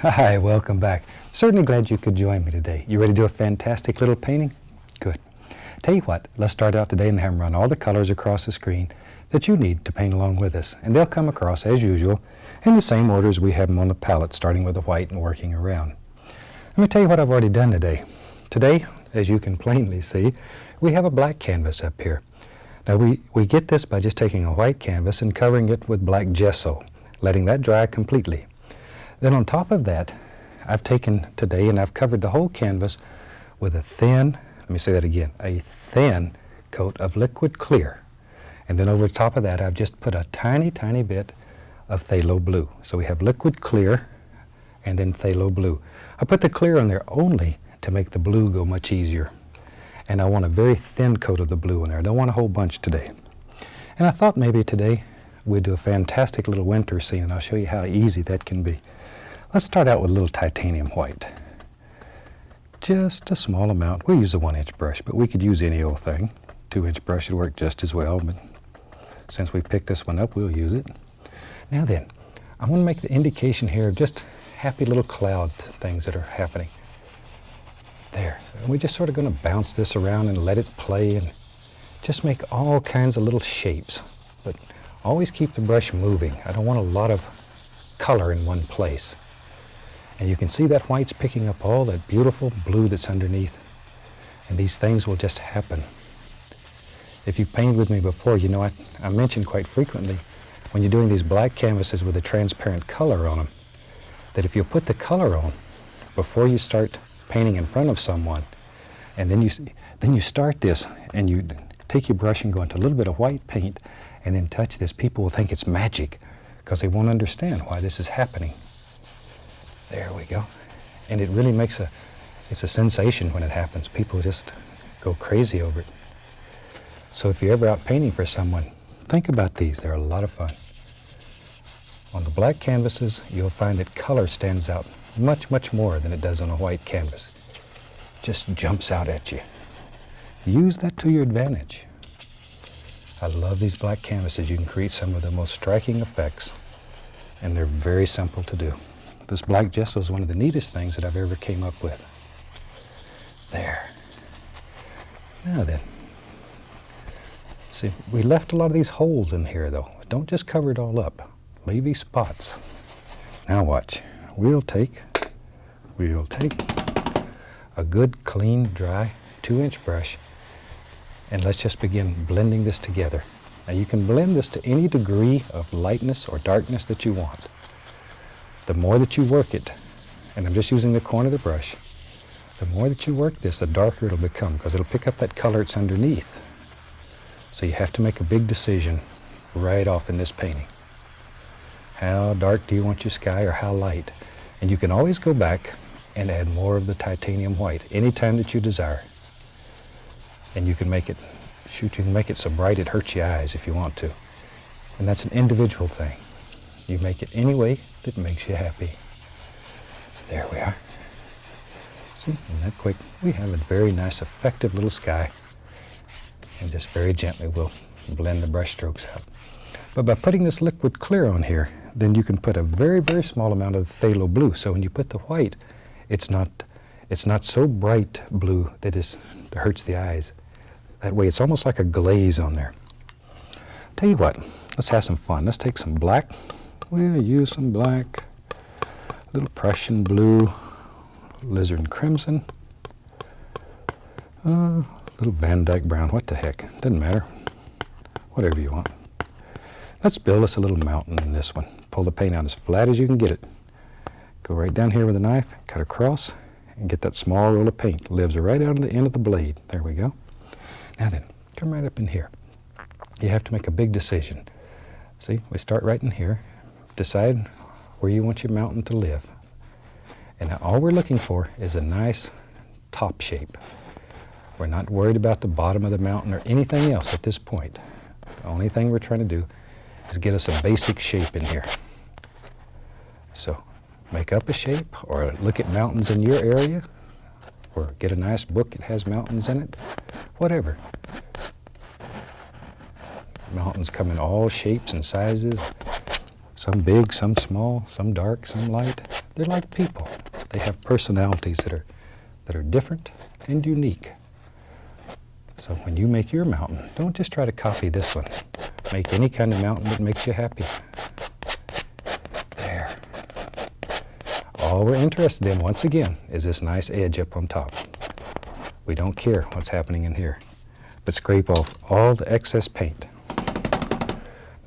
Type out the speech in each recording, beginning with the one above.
Hi, welcome back. Certainly glad you could join me today. You ready to do a fantastic little painting? Good. Tell you what, let's start out today and have them run all the colors across the screen that you need to paint along with us. And they'll come across, as usual, in the same order as we have them on the palette, starting with the white and working around. Let me tell you what I've already done today. Today, as you can plainly see, we have a black canvas up here. Now we get this by just taking a white canvas and covering it with black gesso, letting that dry completely. Then on top of that, I've taken today and I've covered the whole canvas with a thin, let me say that again, a thin coat of liquid clear. And then over the top of that, I've just put a tiny, tiny bit of phthalo blue. So we have liquid clear and then phthalo blue. I put the clear on there only to make the blue go much easier. And I want a very thin coat of the blue in there. I don't want a whole bunch today. And I thought maybe today we'd do a fantastic little winter scene, and I'll show you how easy that can be. Let's start out with a little titanium white. Just a small amount. We'll use a 1-inch brush, but we could use any old thing. 2-inch brush would work just as well, but since we picked this one up, we'll use it. Now then, I want to make the indication here of just happy little cloud things that are happening. There. And we're just sort of going to bounce this around and let it play and just make all kinds of little shapes. But always keep the brush moving. I don't want a lot of color in one place. And you can see that white's picking up all that beautiful blue that's underneath. And these things will just happen. If you've painted with me before, you know I mention quite frequently when you're doing these black canvases with a transparent color on them, that if you put the color on before you start painting in front of someone, and then you start this and you take your brush and go into a little bit of white paint and then touch this, people will think it's magic because they won't understand why this is happening. There we go. And it really makes it's a sensation when it happens. People just go crazy over it. So if you're ever out painting for someone, think about these. They're a lot of fun. On the black canvases, you'll find that color stands out much, much more than it does on a white canvas. Just jumps out at you. Use that to your advantage. I love these black canvases. You can create some of the most striking effects, and they're very simple to do. This black gesso is one of the neatest things that I've ever came up with. There. Now then, see, we left a lot of these holes in here though. Don't just cover it all up. Leave these spots. Now watch. We'll take a good, clean, dry 2-inch brush, and let's just begin blending this together. Now you can blend this to any degree of lightness or darkness that you want. The more that you work it, and I'm just using the corner of the brush, the more that you work this, the darker it'll become, because it'll pick up that color that's underneath. So you have to make a big decision right off in this painting. How dark do you want your sky, or how light? And you can always go back and add more of the titanium white anytime that you desire. And you can make it, you can make it so bright it hurts your eyes if you want to. And that's an individual thing. You make it any way that makes you happy. There we are. See, and that quick, we have a very nice, effective little sky. And just very gently we'll blend the brush strokes out. But by putting this liquid clear on here, then you can put a very, very small amount of phthalo blue. So when you put the white, it's not so bright blue that it hurts the eyes. That way it's almost like a glaze on there. Tell you what, let's have some fun. Let's take some black. We'll use some black, a little Prussian blue, lizard and crimson, a little Van Dyke brown. What the heck, doesn't matter. Whatever you want. Let's build us a little mountain in this one. Pull the paint out as flat as you can get it. Go right down here with a knife, cut across, and get that small roll of paint. Lives right out of the end of the blade. There we go. Now then, come right up in here. You have to make a big decision. See, we start right in here. Decide where you want your mountain to live. And now all we're looking for is a nice top shape. We're not worried about the bottom of the mountain or anything else at this point. The only thing we're trying to do is get us a basic shape in here. So make up a shape, or look at mountains in your area, or get a nice book that has mountains in it, whatever. Mountains come in all shapes and sizes. Some big, some small, some dark, some light. They're like people. They have personalities that are different and unique. So when you make your mountain, don't just try to copy this one. Make any kind of mountain that makes you happy. There. All we're interested in, once again, is this nice edge up on top. We don't care what's happening in here, but scrape off all the excess paint.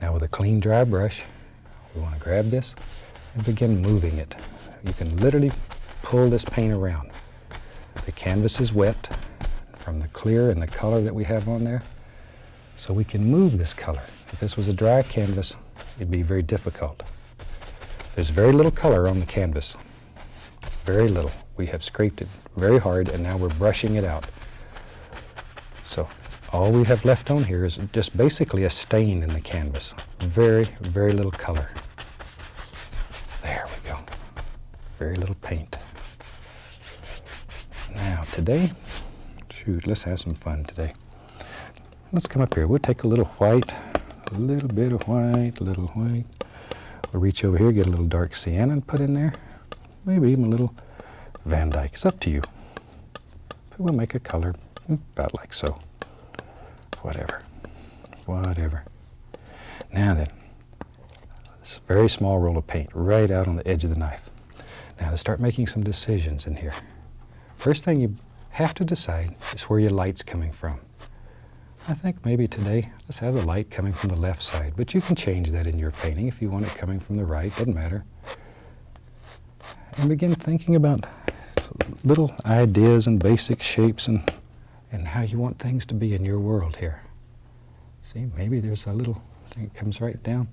Now with a clean, dry brush, we want to grab this and begin moving it. You can literally pull this paint around. The canvas is wet from the clear and the color that we have on there, so we can move this color. If this was a dry canvas, it'd be very difficult. There's very little color on the canvas, very little. We have scraped it very hard, and now we're brushing it out. So all we have left on here is just basically a stain in the canvas. Very, very little color. There we go. Very little paint. Now today, shoot, let's have some fun today. Let's come up here. We'll take a little white, a little bit of white, a little white. We'll reach over here, get a little dark sienna and put in there. Maybe even a little Van Dyke. It's up to you. But we'll make a color about like so. Whatever. Whatever. Now then, this very small roll of paint right out on the edge of the knife. Now let's start making some decisions in here. First thing you have to decide is where your light's coming from. I think maybe today, let's have the light coming from the left side, but you can change that in your painting if you want it coming from the right, doesn't matter. And begin thinking about little ideas and basic shapes and how you want things to be in your world here. See, maybe there's a little thing that comes right down.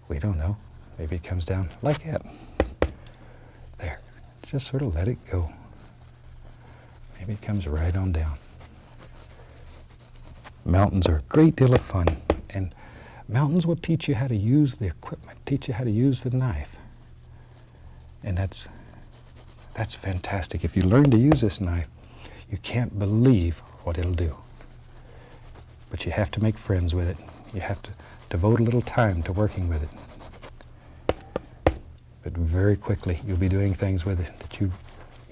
We don't know. Maybe it comes down like that. There. Just sort of let it go. Maybe it comes right on down. Mountains are a great deal of fun, and mountains will teach you how to use the equipment, teach you how to use the knife. And that's fantastic. If you learn to use this knife, you can't believe what it'll do. But you have to make friends with it. You have to devote a little time to working with it. But very quickly, you'll be doing things with it that you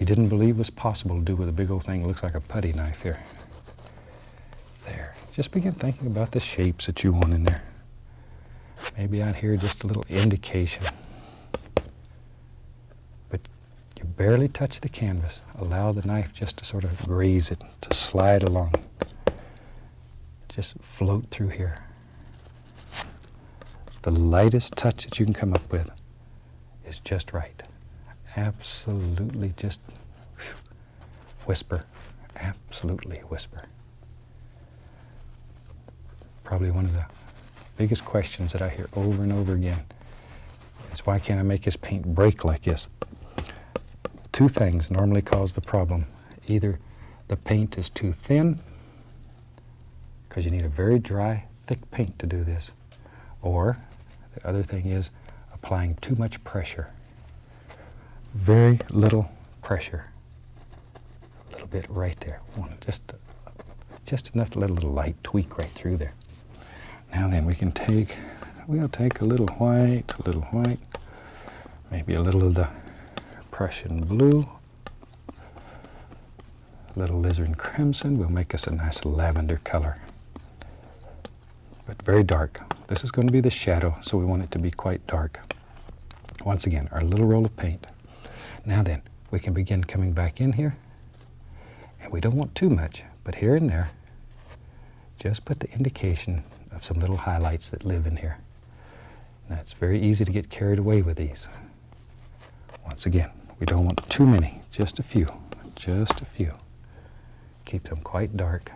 didn't believe was possible to do with a big old thing that looks like a putty knife here. There. Just begin thinking about the shapes that you want in there. Maybe out here, just a little indication. But you barely touch the canvas. Allow the knife just to sort of graze it, to slide along. Just float through here. The lightest touch that you can come up with is just right. Absolutely just whisper. Absolutely whisper. Probably one of the biggest questions that I hear over and over again is, why can't I make this paint break like this? Two things normally cause the problem. Either the paint is too thin, because you need a very dry, thick paint to do this, or the other thing is applying too much pressure. Very little pressure. A little bit right there. Just enough to let a little light tweak right through there. Now then, we'll take a little white, maybe a little of the Prussian blue, a little alizarin crimson. Will make us a nice lavender color, but very dark. This is going to be the shadow, so we want it to be quite dark. Once again, our little roll of paint. Now then, we can begin coming back in here, and we don't want too much, but here and there, just put the indication of some little highlights that live in here. Now, it's very easy to get carried away with these. Once again, we don't want too many, just a few, just a few. Keep them quite dark.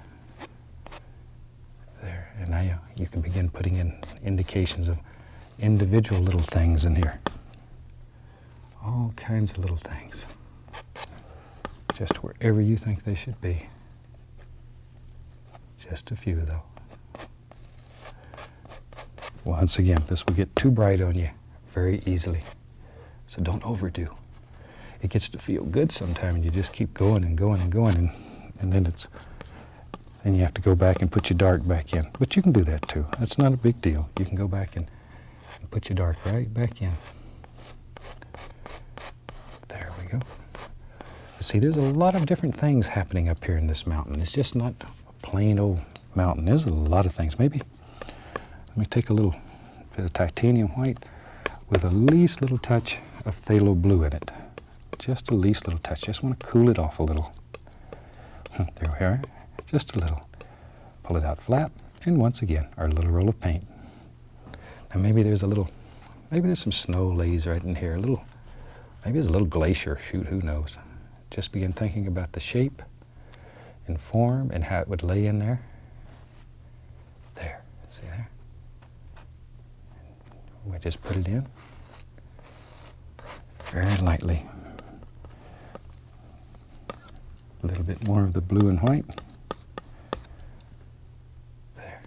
There, and now you can begin putting in indications of individual little things in here. All kinds of little things. Just wherever you think they should be. Just a few, though. Once again, this will get too bright on you very easily. So don't overdo. It gets to feel good sometimes, and you just keep going and going and going, and then you have to go back and put your dark back in. But you can do that too. That's not a big deal. You can go back and And put your dark right back in. There we go. See, there's a lot of different things happening up here in this mountain. It's just not a plain old mountain. There's a lot of things. Maybe, let me take a little bit of titanium white with the least little touch of phthalo blue in it. Just the least little touch. Just want to cool it off a little. There we are. Just a little. Pull it out flat. And once again, our little roll of paint. Now maybe there's some snow lays right in here. Maybe there's a little glacier. Shoot, who knows? Just begin thinking about the shape and form and how it would lay in there. There. See there? We just put it in very lightly. A little bit more of the blue and white. There.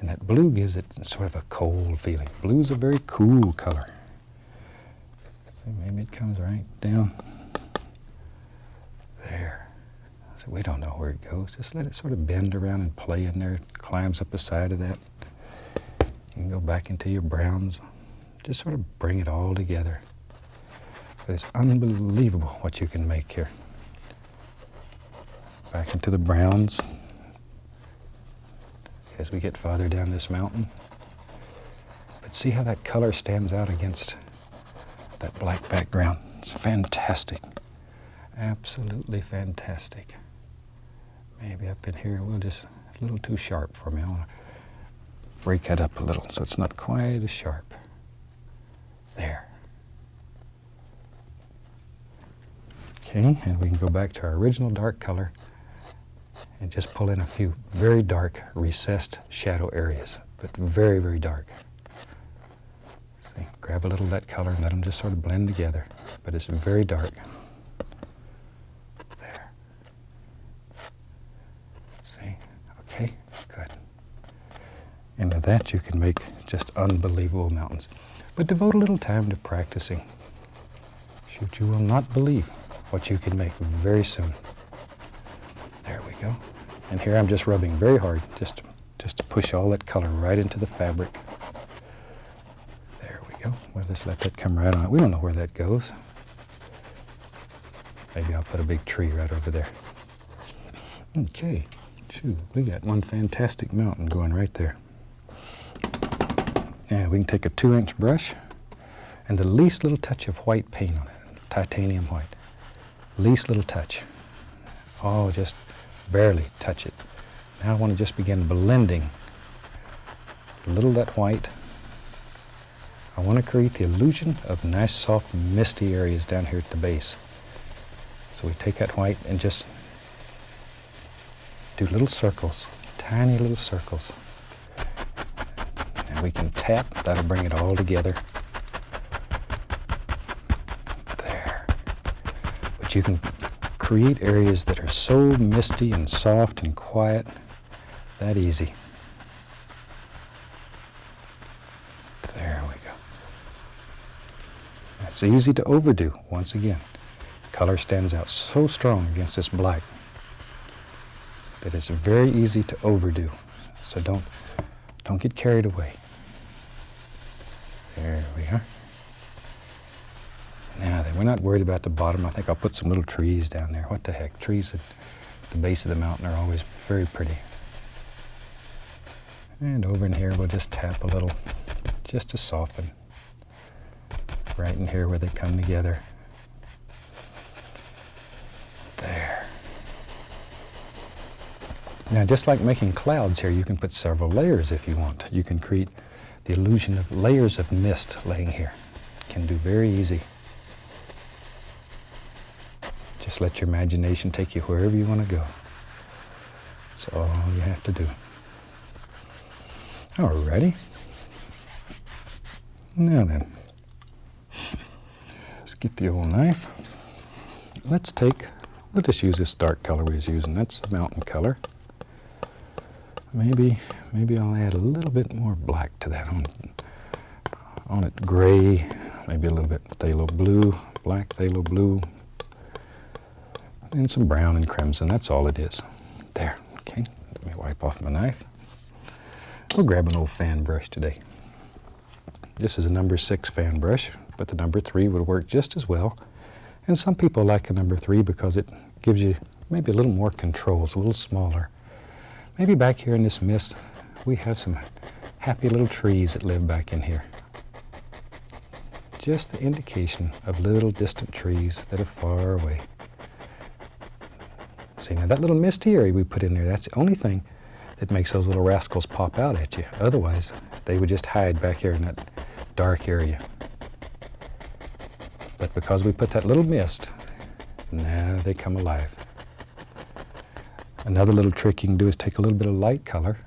And that blue gives it sort of a cold feeling. Blue is a very cool color. So maybe it comes right down there. So we don't know where it goes. Just let it sort of bend around and play in there. It climbs up the side of that. You can go back into your browns. Just sort of bring it all together. But it's unbelievable what you can make here. Back into the browns as we get farther down this mountain. But see how that color stands out against that black background. It's fantastic. Absolutely fantastic. Maybe up in here, it's a little too sharp for me. I want to break that up a little so it's not quite as sharp. There. Okay, and we can go back to our original dark color and just pull in a few very dark recessed shadow areas, but very, very dark. See, grab a little of that color and let them just sort of blend together, but it's very dark. There. See, okay, good. And with that you can make just unbelievable mountains. But devote a little time to practicing. Shoot, you will not believe what you can make very soon. There we go. And here I'm just rubbing very hard, just to push all that color right into the fabric. There we go. We'll just let that come right on. We don't know where that goes. Maybe I'll put a big tree right over there. Okay, shoot, we got one fantastic mountain going right there. And we can take a 2-inch brush and the least little touch of white paint on it, titanium white. Least little touch. Oh, just barely touch it. Now I want to just begin blending a little of that white. I want to create the illusion of nice, soft, misty areas down here at the base. So we take that white and just do little circles, tiny little circles. And we can tap, that'll bring it all together. There. But you can create areas that are so misty and soft and quiet, that easy. There we go. It's easy to overdo, once again. Color stands out so strong against this black that it's very easy to overdo. So don't get carried away. There we are. Now then, we're not worried about the bottom. I think I'll put some little trees down there. What the heck? Trees at the base of the mountain are always very pretty. And over in here, we'll just tap a little, just to soften. Right in here where they come together. There. Now, just like making clouds here, you can put several layers if you want. You can create the illusion of layers of mist laying here. Can do very easy. Just let your imagination take you wherever you want to go. That's all you have to do. Alrighty. Now then, let's get the old knife. We'll just use this dark color we was using. That's the mountain color. Maybe I'll add a little bit more black to that on it. Gray, maybe a little bit phthalo blue, black phthalo blue, and some brown and crimson. That's all it is. There, okay. Let me wipe off my knife. We'll grab an old fan brush today. This is a number 6 fan brush, but the number 3 would work just as well. And some people like a number 3 because it gives you maybe a little more control. It's a little smaller. Maybe back here in this mist, we have some happy little trees that live back in here. Just the indication of little distant trees that are far away. See, now that little misty area we put in there, that's the only thing that makes those little rascals pop out at you. Otherwise, they would just hide back here in that dark area. But because we put that little mist, now they come alive. Another little trick you can do is take a little bit of light color,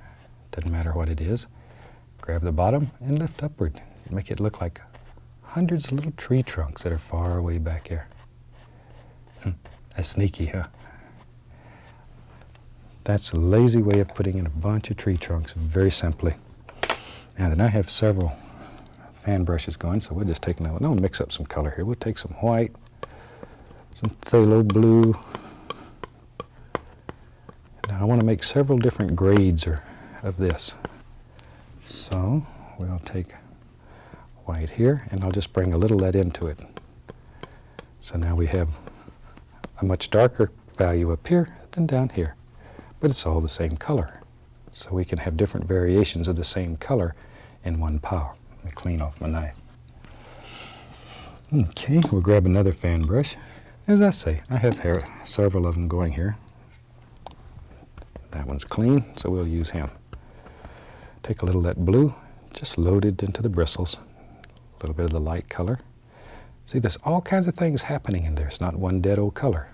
doesn't matter what it is, grab the bottom and lift upward. Make it look like hundreds of little tree trunks that are far away back here. That's sneaky, huh? That's a lazy way of putting in a bunch of tree trunks, very simply. Now then, I have several fan brushes going, so we'll just take another one. I'll mix up some color here. We'll take some white, some phthalo blue. Now I want to make several different grades of this. So we'll take white here, and I'll just bring a little lead into it. So now we have a much darker value up here than down here. But it's all the same color. So we can have different variations of the same color in one pile. Let me clean off my knife. Okay, we'll grab another fan brush. As I say, I have several of them going here. That one's clean, so we'll use him. Take a little of that blue, just load it into the bristles. A little bit of the light color. See, there's all kinds of things happening in there. It's not one dead old color.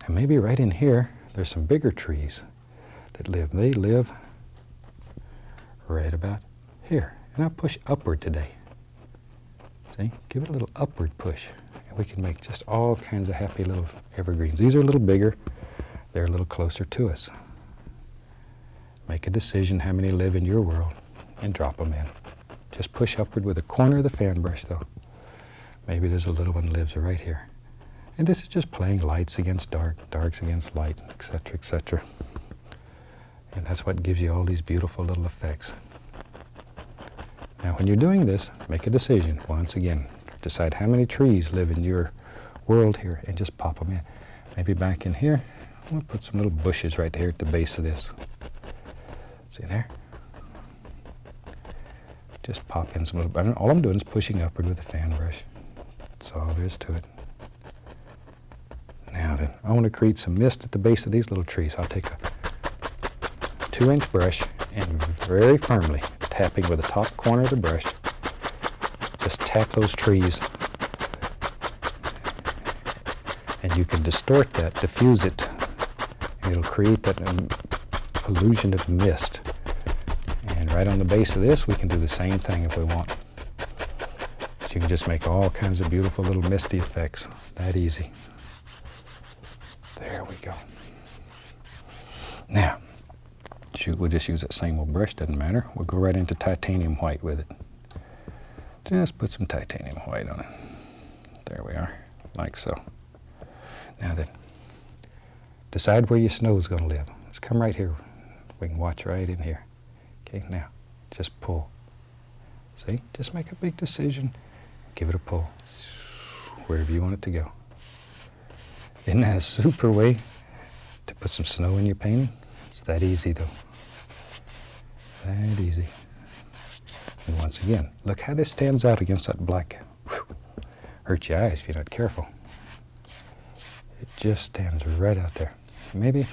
And maybe right in here, there's some bigger trees that live. They live right about here. And I'll push upward today. See, give it a little upward push. And we can make just all kinds of happy little evergreens. These are a little bigger. They're a little closer to us. Make a decision how many live in your world and drop them in. Just push upward with the corner of the fan brush though. Maybe there's a little one that lives right here. And this is just playing lights against dark, darks against light, etc., etc. And that's what gives you all these beautiful little effects. Now when you're doing this, make a decision. Once again, decide how many trees live in your world here and just pop them in. Maybe back in here, I'm going to put some little bushes right here at the base of this. See there? Just pop in some little, all I'm doing is pushing upward with a fan brush. That's all there is to it. Now then, I want to create some mist at the base of these little trees. I'll take a 2-inch brush and very firmly, tapping with the top corner of the brush, just tap those trees. And you can distort that, diffuse it, and it'll create that illusion of mist. And right on the base of this, we can do the same thing if we want. But you can just make all kinds of beautiful little misty effects. That easy. There we go. Now, we'll just use that same old brush, doesn't matter. We'll go right into titanium white with it. Just put some titanium white on it. There we are, like so. Now then, decide where your snow's going to live. Let's come right here. We can watch right in here. Okay, now, just pull. See, just make a big decision. Give it a pull, wherever you want it to go. Isn't that a super way to put some snow in your painting? It's that easy though. That easy. And once again, look how this stands out against that black. Whew. Hurt your eyes if you're not careful. It just stands right out there. Maybe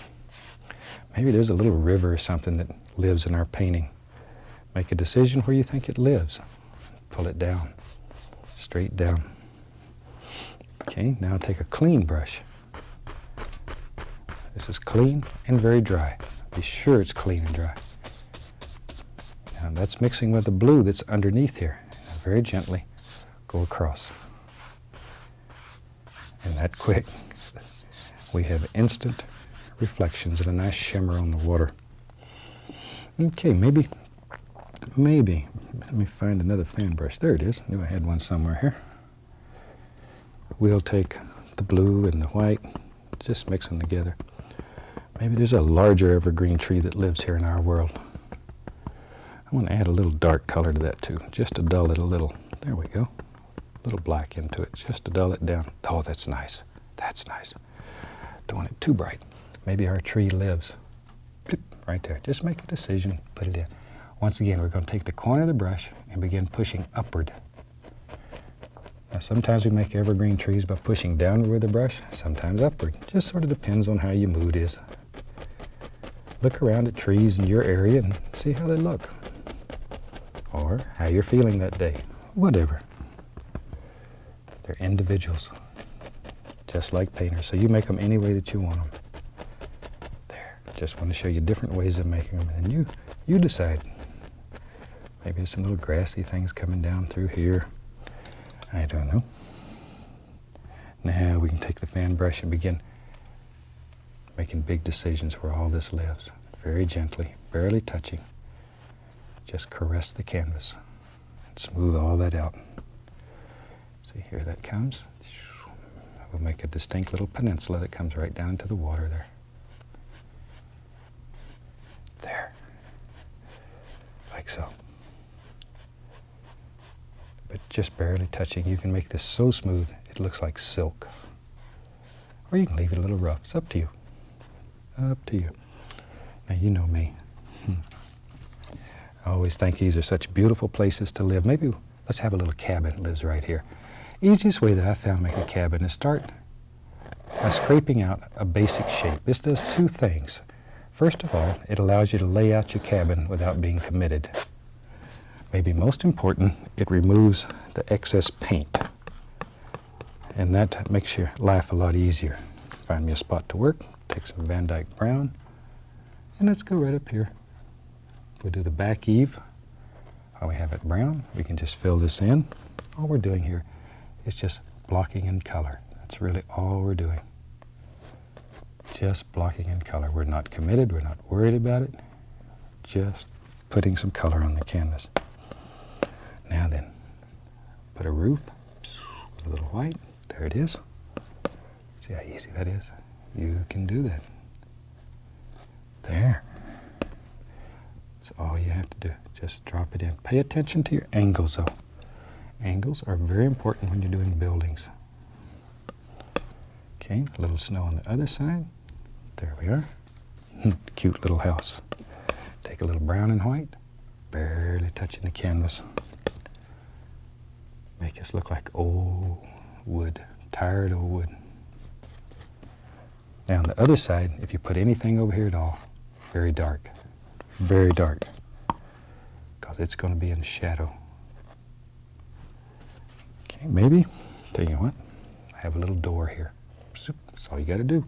there's a little river or something that lives in our painting. Make a decision where you think it lives. Pull it down, straight down. Okay, now take a clean brush. This is clean and very dry. Be sure it's clean and dry. Now that's mixing with the blue that's underneath here. Now very gently go across. And that quick, we have instant reflections and a nice shimmer on the water. Okay, maybe, let me find another fan brush. There it is. Knew I had one somewhere here. We'll take the blue and the white, just mix them together. Maybe there's a larger evergreen tree that lives here in our world. I want to add a little dark color to that too, just to dull it a little. There we go. A little black into it, just to dull it down. Oh, that's nice. That's nice. Don't want it too bright. Maybe our tree lives right there. Just make a decision, put it in. Once again, we're going to take the corner of the brush and begin pushing upward. Now, sometimes we make evergreen trees by pushing downward with the brush, sometimes upward. Just sort of depends on how your mood is. Look around at trees in your area and see how they look. Or how you're feeling that day. Whatever. They're individuals, just like painters. So you make them any way that you want them. There. Just want to show you different ways of making them. And you decide. Maybe there's some little grassy things coming down through here. I don't know. Now we can take the fan brush and begin making big decisions where all this lives. Very gently, barely touching. Just caress the canvas and smooth all that out. See, here that comes. We'll make a distinct little peninsula that comes right down into the water there. There. Like so. But just barely touching. You can make this so smooth it looks like silk. Or you can leave it a little rough. It's up to you. Up to you. Now you know me. I always think these are such beautiful places to live. Maybe let's have a little cabin that lives right here. Easiest way that I found to make a cabin is start by scraping out a basic shape. This does two things. First of all, it allows you to lay out your cabin without being committed. Maybe most important, it removes the excess paint. And that makes your life a lot easier. Find me a spot to work, take some Van Dyke brown, and let's go right up here. We'll do the back eave. While we have it brown, we can just fill this in. All we're doing here is just blocking in color. That's really all we're doing. Just blocking in color. We're not committed, we're not worried about it. Just putting some color on the canvas. Now then, put a roof with a little white. There it is. See how easy that is? You can do that. There. That's all you have to do. Just drop it in. Pay attention to your angles though. Angles are very important when you're doing buildings. Okay, a little snow on the other side. There we are. Cute little house. Take a little brown and white, barely touching the canvas. Make us look like old wood, tired old wood. Now on the other side, if you put anything over here at all, very dark, because it's going to be in shadow. Okay, maybe, tell you what, I have a little door here. That's all you got to do.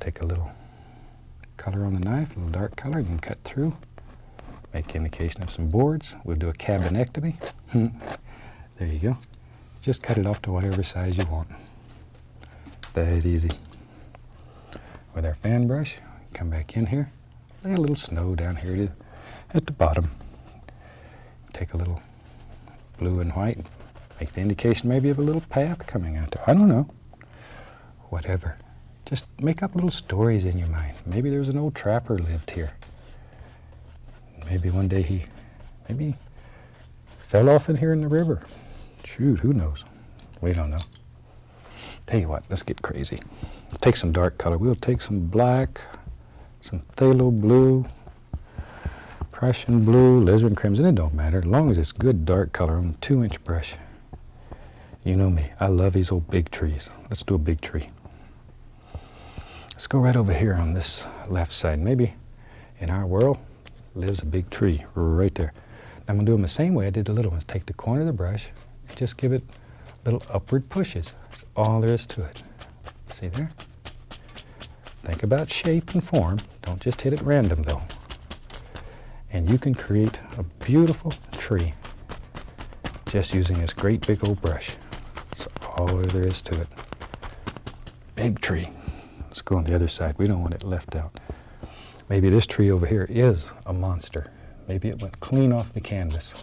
Take a little color on the knife, a little dark color, you can cut through. Make indication of some boards. We'll do a cabinectomy. There you go. Just cut it off to whatever size you want. That easy. With our fan brush, come back in here, lay a little snow down here at the bottom. Take a little blue and white, make the indication maybe of a little path coming out there. I don't know. Whatever. Just make up little stories in your mind. Maybe there's an old trapper lived here. Maybe one day he fell off in here in the river. Shoot, who knows? We don't know. Tell you what, let's get crazy. Let's take some dark color. We'll take some black, some phthalo blue, Prussian blue, lizard crimson. It don't matter, as long as it's good dark color on a 2-inch brush. You know me, I love these old big trees. Let's do a big tree. Let's go right over here on this left side. Maybe in our world lives a big tree right there. I'm going to do them the same way I did the little ones. Take the corner of the brush and just give it little upward pushes. That's all there is to it. See there? Think about shape and form. Don't just hit it random though. And you can create a beautiful tree just using this great big old brush. That's all there is to it. Big tree. Let's go on the other side. We don't want it left out. Maybe this tree over here is a monster. Maybe it went clean off the canvas.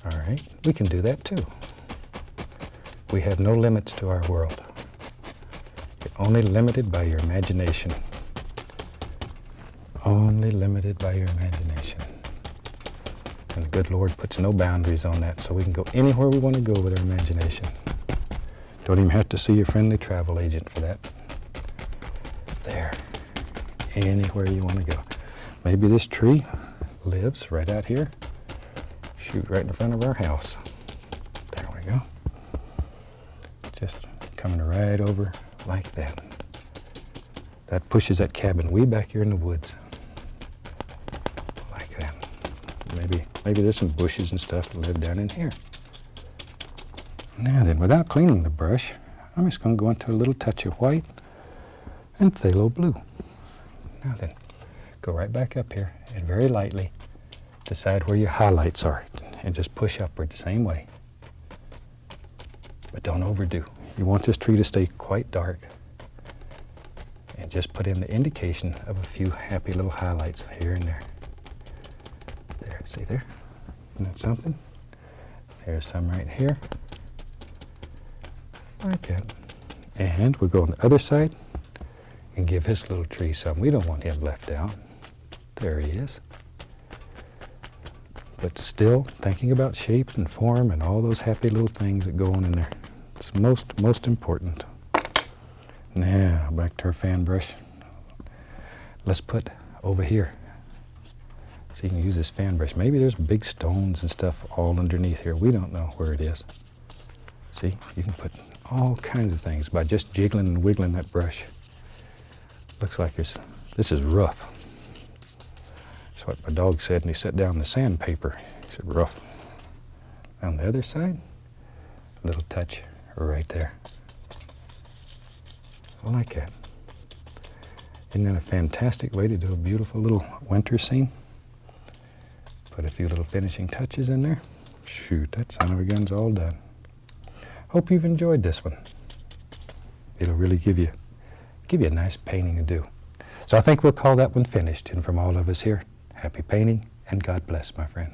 All right, we can do that too. We have no limits to our world. You're only limited by your imagination. only limited by your imagination. And the good Lord puts no boundaries on that, so we can go anywhere we want to go with our imagination. Don't even have to see your friendly travel agent for that. There. Anywhere you want to go. Maybe this tree lives right out here. Shoot, right in front of our house. There we go. Just coming right over like that. That pushes that cabin way back here in the woods. Like that. Maybe there's some bushes and stuff that live down in here. Now then, without cleaning the brush, I'm just going to go into a little touch of white and phthalo blue. Now then, go right back up here and very lightly decide where your highlights are and just push upward the same way. But don't overdo. You want this tree to stay quite dark. And just put in the indication of a few happy little highlights here and there. There, see there? Isn't that something? There's some right here. Like that. And we'll go on the other side and give this little tree some. We don't want him left out. There he is. But still thinking about shape and form and all those happy little things that go on in there. It's most important. Now, back to our fan brush. Let's put over here. So you can use this fan brush. Maybe there's big stones and stuff all underneath here. We don't know where it is. See, you can put all kinds of things by just jiggling and wiggling that brush. Looks like this is rough. That's what my dog said, and he set down the sandpaper. He said rough. On the other side, a little touch right there. Like that. Isn't that a fantastic way to do a beautiful little winter scene? Put a few little finishing touches in there. Shoot, that son of a gun's all done. Hope you've enjoyed this one. It'll really give you a nice painting to do. So I think we'll call that one finished. And from all of us here, happy painting and God bless, my friend.